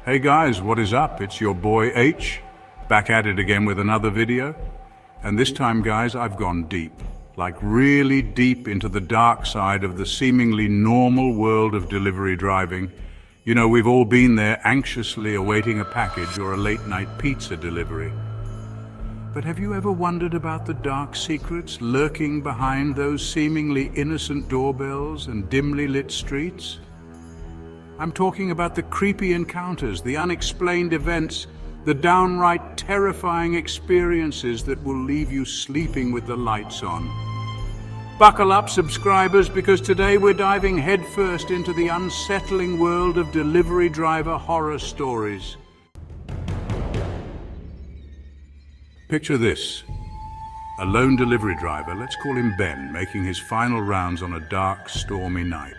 Hey guys, what is up? It's your boy H, back at it again with another video. And this time, guys, I've gone deep, like really deep into the dark side of the seemingly normal world of delivery driving. You know, we've all been there anxiously awaiting a package or a late-night pizza delivery. But have you ever wondered about the dark secrets lurking behind those seemingly innocent doorbells and dimly lit streets? I'm talking about the creepy encounters, the unexplained events, the downright terrifying experiences that will leave you sleeping with the lights on. Buckle up, subscribers, because today we're diving headfirst into the unsettling world of delivery driver horror stories. Picture this: a lone delivery driver, let's call him Ben, making his final rounds on a dark, stormy night.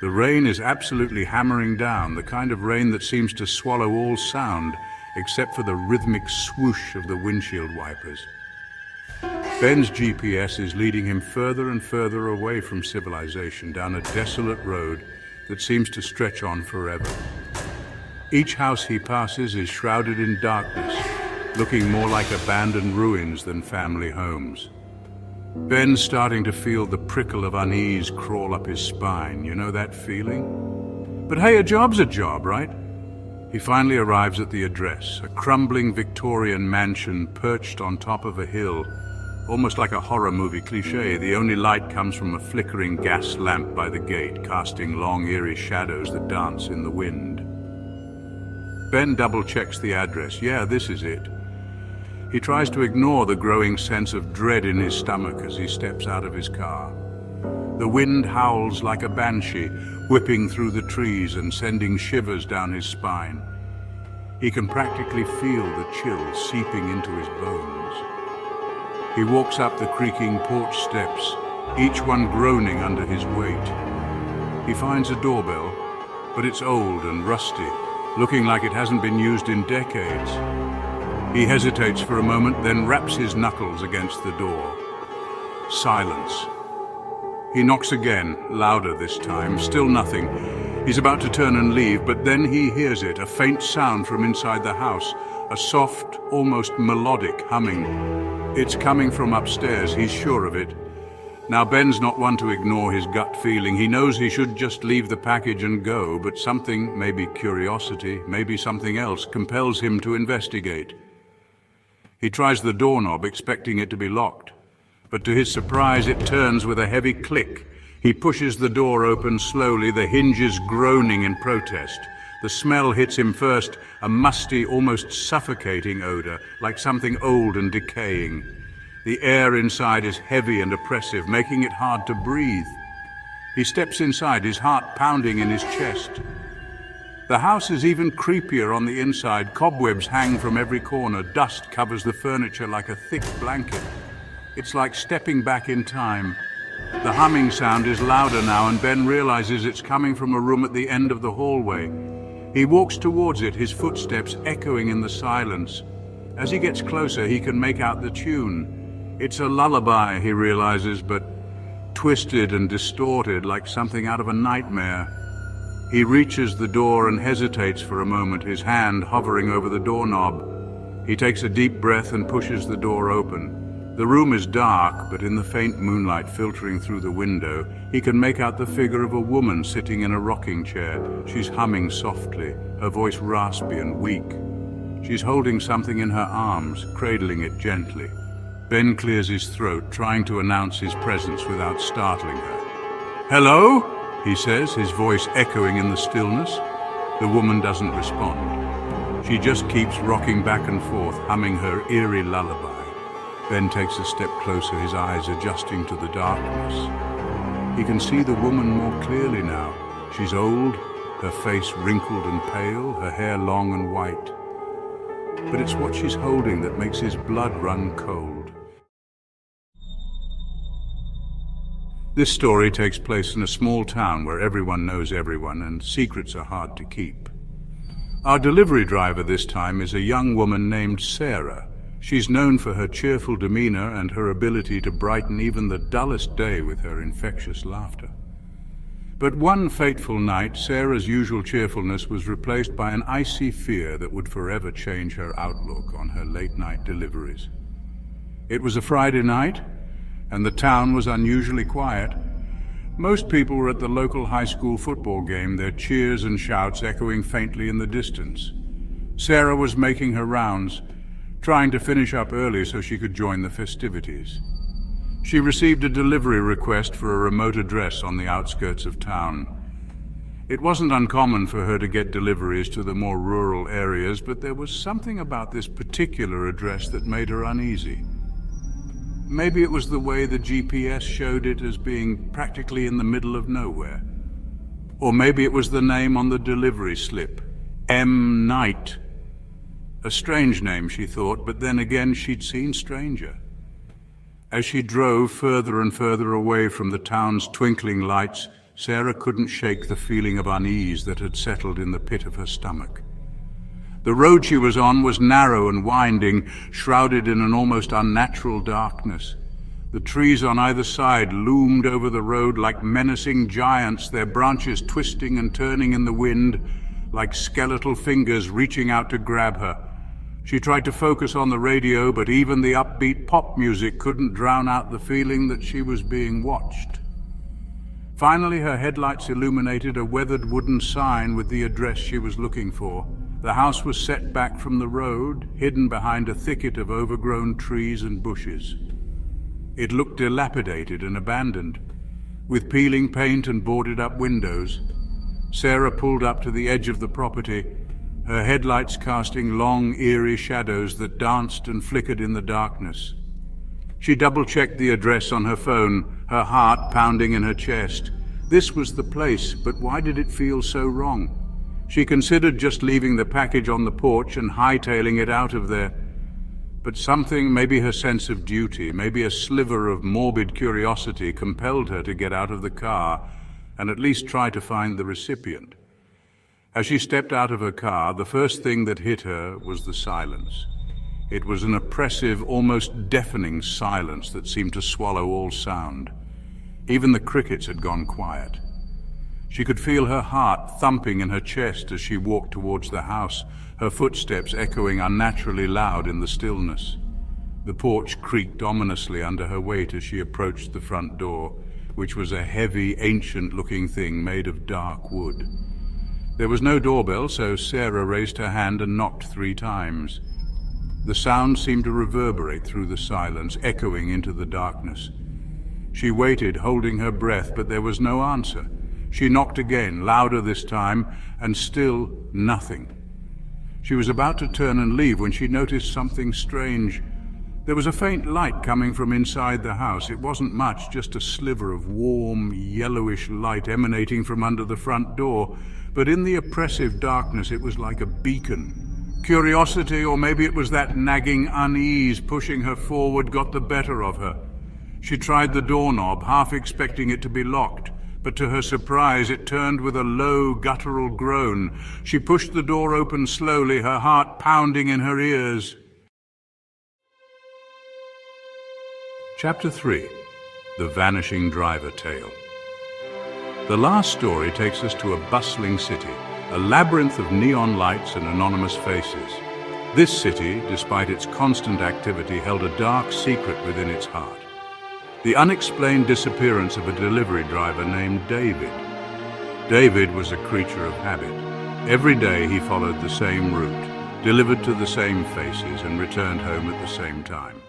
The rain is absolutely hammering down, the kind of rain that seems to swallow all sound except for the rhythmic swoosh of the windshield wipers. Ben's GPS is leading him further and further away from civilization, down a desolate road that seems to stretch on forever. Each house he passes is shrouded in darkness, looking more like abandoned ruins than family homes. Ben's starting to feel the prickle of unease crawl up his spine. You know that feeling? But hey, a job's a job, right? He finally arrives at the address, a crumbling Victorian mansion perched on top of a hill. Almost like a horror movie cliché, the only light comes from a flickering gas lamp by the gate, casting long, eerie shadows that dance in the wind. Ben double-checks the address. Yeah, this is it. He tries to ignore the growing sense of dread in his stomach as he steps out of his car. The wind howls like a banshee, whipping through the trees and sending shivers down his spine. He can practically feel the chill seeping into his bones. He walks up the creaking porch steps, each one groaning under his weight. He finds a doorbell, but it's old and rusty, looking like it hasn't been used in decades. He hesitates for a moment, then raps his knuckles against the door. Silence. He knocks again, louder this time, still nothing. He's about to turn and leave, but then he hears it, a faint sound from inside the house, a soft, almost melodic humming. It's coming from upstairs, he's sure of it. Now, Ben's not one to ignore his gut feeling. He knows he should just leave the package and go, but something, maybe curiosity, maybe something else, compels him to investigate. He tries the doorknob, expecting it to be locked, but to his surprise it turns with a heavy click. He pushes the door open slowly, the hinges groaning in protest. The smell hits him first, a musty, almost suffocating odor, like something old and decaying. The air inside is heavy and oppressive, making it hard to breathe. He steps inside, his heart pounding in his chest. The house is even creepier on the inside. Cobwebs hang from every corner. Dust covers the furniture like a thick blanket. It's like stepping back in time. The humming sound is louder now, and Ben realizes it's coming from a room at the end of the hallway. He walks towards it, his footsteps echoing in the silence. As he gets closer, he can make out the tune. It's a lullaby, he realizes, but twisted and distorted like something out of a nightmare. He reaches the door and hesitates for a moment, his hand hovering over the doorknob. He takes a deep breath and pushes the door open. The room is dark, but in the faint moonlight filtering through the window, he can make out the figure of a woman sitting in a rocking chair. She's humming softly, her voice raspy and weak. She's holding something in her arms, cradling it gently. Ben clears his throat, trying to announce his presence without startling her. "Hello?" he says, his voice echoing in the stillness. The woman doesn't respond. She just keeps rocking back and forth, humming her eerie lullaby. Ben takes a step closer, his eyes adjusting to the darkness. He can see the woman more clearly now. She's old, her face wrinkled and pale, her hair long and white. But it's what she's holding that makes his blood run cold. This story takes place in a small town where everyone knows everyone and secrets are hard to keep. Our delivery driver this time is a young woman named Sarah. She's known for her cheerful demeanor and her ability to brighten even the dullest day with her infectious laughter. But one fateful night, Sarah's usual cheerfulness was replaced by an icy fear that would forever change her outlook on her late-night deliveries. It was a Friday night, and the town was unusually quiet. Most people were at the local high school football game, their cheers and shouts echoing faintly in the distance. Sarah was making her rounds, trying to finish up early so she could join the festivities. She received a delivery request for a remote address on the outskirts of town. It wasn't uncommon for her to get deliveries to the more rural areas, but there was something about this particular address that made her uneasy. Maybe it was the way the GPS showed it as being practically in the middle of nowhere. Or maybe it was the name on the delivery slip, M. Knight. A strange name, she thought, but then again she'd seen stranger. As she drove further and further away from the town's twinkling lights, Sarah couldn't shake the feeling of unease that had settled in the pit of her stomach. The road she was on was narrow and winding, shrouded in an almost unnatural darkness. The trees on either side loomed over the road like menacing giants, their branches twisting and turning in the wind, like skeletal fingers reaching out to grab her. She tried to focus on the radio, but even the upbeat pop music couldn't drown out the feeling that she was being watched. Finally, her headlights illuminated a weathered wooden sign with the address she was looking for. The house was set back from the road, hidden behind a thicket of overgrown trees and bushes. It looked dilapidated and abandoned, with peeling paint and boarded-up windows. Sarah pulled up to the edge of the property, her headlights casting long, eerie shadows that danced and flickered in the darkness. She double-checked the address on her phone, her heart pounding in her chest. This was the place, but why did it feel so wrong? She considered just leaving the package on the porch and hightailing it out of there. But something, maybe her sense of duty, maybe a sliver of morbid curiosity, compelled her to get out of the car and at least try to find the recipient. As she stepped out of her car, the first thing that hit her was the silence. It was an oppressive, almost deafening silence that seemed to swallow all sound. Even the crickets had gone quiet. She could feel her heart thumping in her chest as she walked towards the house, her footsteps echoing unnaturally loud in the stillness. The porch creaked ominously under her weight as she approached the front door, which was a heavy, ancient-looking thing made of dark wood. There was no doorbell, so Sarah raised her hand and knocked 3 times. The sound seemed to reverberate through the silence, echoing into the darkness. She waited, holding her breath, but there was no answer. She knocked again, louder this time, and still nothing. She was about to turn and leave when she noticed something strange. There was a faint light coming from inside the house. It wasn't much, just a sliver of warm, yellowish light emanating from under the front door. But in the oppressive darkness, it was like a beacon. Curiosity, or maybe it was that nagging unease pushing her forward, got the better of her. She tried the doorknob, half expecting it to be locked, but to her surprise, it turned with a low, guttural groan. She pushed the door open slowly, her heart pounding in her ears. Chapter 3. The Vanishing Driver Tale. The last story takes us to a bustling city, a labyrinth of neon lights and anonymous faces. This city, despite its constant activity, held a dark secret within its heart. The unexplained disappearance of a delivery driver named David. David was a creature of habit. Every day he followed the same route, delivered to the same faces, and returned home at the same time.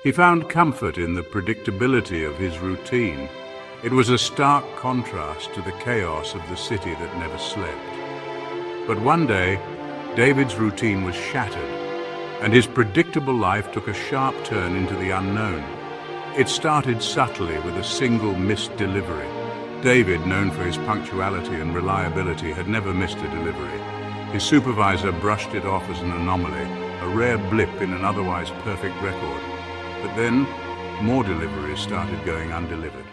He found comfort in the predictability of his routine. It was a stark contrast to the chaos of the city that never slept. But one day, David's routine was shattered, and his predictable life took a sharp turn into the unknown. It started subtly with a single missed delivery. David, known for his punctuality and reliability, had never missed a delivery. His supervisor brushed it off as an anomaly, a rare blip in an otherwise perfect record. But then, more deliveries started going undelivered.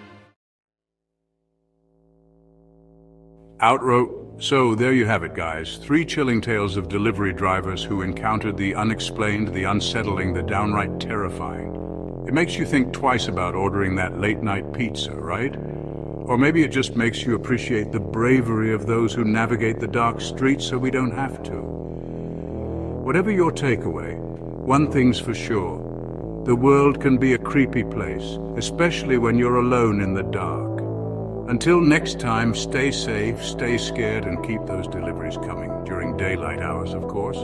So there you have it, guys. 3 chilling tales of delivery drivers who encountered the unexplained, the unsettling, the downright terrifying. It makes you think twice about ordering that late-night pizza, right? Or maybe it just makes you appreciate the bravery of those who navigate the dark streets so we don't have to. Whatever your takeaway, one thing's for sure. The world can be a creepy place, especially when you're alone in the dark. Until next time, stay safe, stay scared, and keep those deliveries coming, during daylight hours, of course.